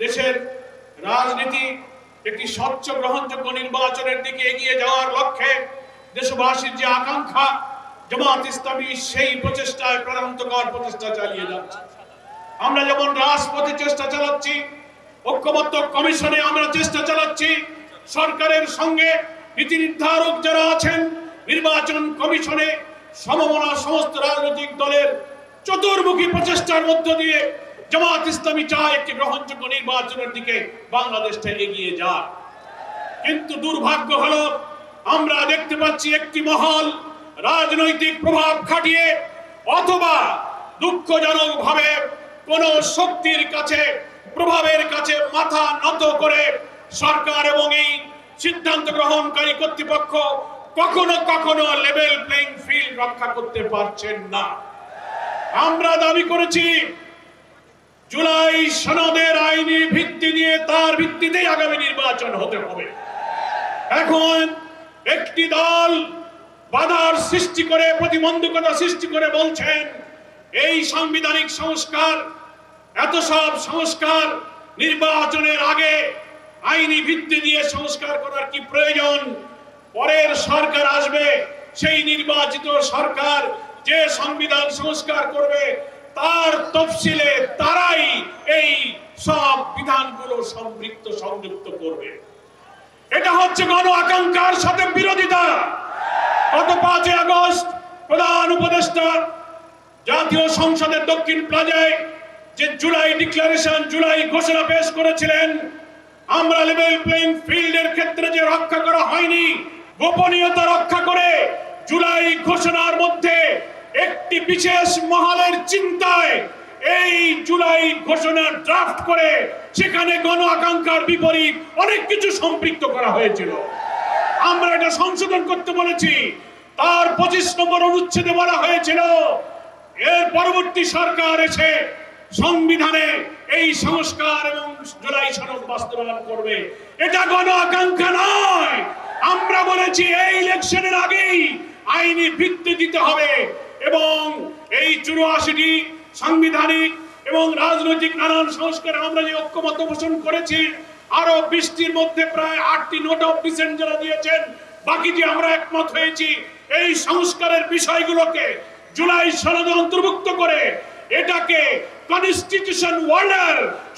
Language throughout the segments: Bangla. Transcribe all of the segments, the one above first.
দেশের রাজনীতি একটি স্বচ্ছ গ্রহণযোগ্য নির্বাচনের দিকে এগিয়ে যাওয়ার লক্ষ্যে দেশবাসীর যে আকাঙ্ক্ষা, জামাত ইসলামী সেই প্রচেষ্টায় প্রাণান্তকর প্রচেষ্টা চালিয়ে যাচ্ছে। আমরা যেমন রাজপথে চেষ্টা চালাচ্ছি, ঐক্যবদ্ধ কমিশনে আমরা চেষ্টা চালাচ্ছি, সরকারের সঙ্গে নীতি নির্ধারক যারা আছেন নির্বাচন কমিশনে সমমনা সমস্ত রাজনৈতিক দলের চতুর্মুখী প্রচেষ্টার মধ্য দিয়ে জামাত ইসলামী চায় একটি গ্রহণযোগ্য নির্বাচনের দিকে বাংলাদেশটা এগিয়ে যায়। কিন্তু দুর্ভাগ্য হলো আমরা দেখতে পাচ্ছি একটি মহল রাজনৈতিক প্রভাব খাটিয়ে অথবা দুঃখজনকভাবে কোন শক্তির কাছে, প্রভাবের কাছে মাথা নত করে সরকার এবং এই সিদ্ধান্ত গ্রহণকারী কর্তৃপক্ষ কখনো কখনো লেভেল প্লেইং ফিল্ড রক্ষা করতে পারছেন না। আমরা দাবি করেছি জুলাই সনদের আইনি ভিত্তি নিয়ে তার ভিত্তিতেই আগামী নির্বাচন হতে হবে। এখন একটি দল বাধার সৃষ্টি করে, প্রতিবন্ধকতা সৃষ্টি করে বলছেন এই সাংবিধানিক সংস্কার, এত সব সংস্কার নির্বাচনের আগে আইনি ভিত্তি দিয়ে সংস্কার করার কি প্রয়োজন? পরের সরকার আসবে, সেই নির্বাচিত সরকার যে সংবিধান সংস্কার করবে তার তফসিলে তারাই এই সব বিধানগুলো সম্পৃক্ত সংযুক্ত করবে। এটা হচ্ছে গণ আকাঙ্ক্ষার সাথে বিরোধিতা। গত 5 আগস্ট প্রধান উপদেষ্টা জাতীয় সংসদের দক্ষিণ প্লাজায় যে জুলাই ডিক্লারেশন, জুলাই ঘোষণা পেশ করেছিলেন, আমরা লেভেল প্লেইং ফিল্ডের ক্ষেত্রে যে রক্ষা করা হয়নি, গোপনীয়তা রক্ষা করে জুলাই ঘোষণার মধ্যে একটি বিশেষ মহলের চিন্তায় এই জুলাই ঘোষণা ড্রাফট করে সেখানে গণ আকাঙ্ক্ষার বিপরীত অনেক কিছু সম্পৃক্ত করা হয়েছিল। আমরা এটা সংশোধন করতে বলেছি। তার 25 নম্বর অনুচ্ছেদে বলা হয়েছিল এর পরবর্তী সরকার এসে সংবিধানে এই সংস্কার এবং জুলাই সনদ বাস্তবায়ন করবে। এটা গণ আকাঙ্ক্ষা নয়। আমরা বলেছি এই ইলেকশনের আগেই আইনি ভিত্তি দিতে হবে এবং এই 84টি সাংবিধানিক এবং রাজনৈতিক নানান সংস্কারে আমরা যে ঐক্যমত্য পোষণ করেছি, আরো 20টির মধ্যে প্রায় 8টি নোট অফ ডিসেন্ট যারা দিয়েছেন, বাকি যে আমরা একমত হয়েছি এই সংস্কারের বিষয়গুলোকে জুলাই সনদে অন্তর্ভুক্ত করে এটাকে কনস্টিটিউশন ওয়ার্ডার,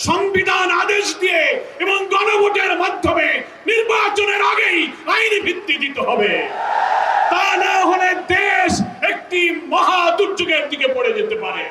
সংবিধান আদেশ দিয়ে এবং গণভোটের মাধ্যমে নির্বাচনের আগেই আইনি ভিত্তি দিতে হবে। তা না হলে দেশ একটি মহা দুর্যোগের দিকে পড়ে যেতে পারে।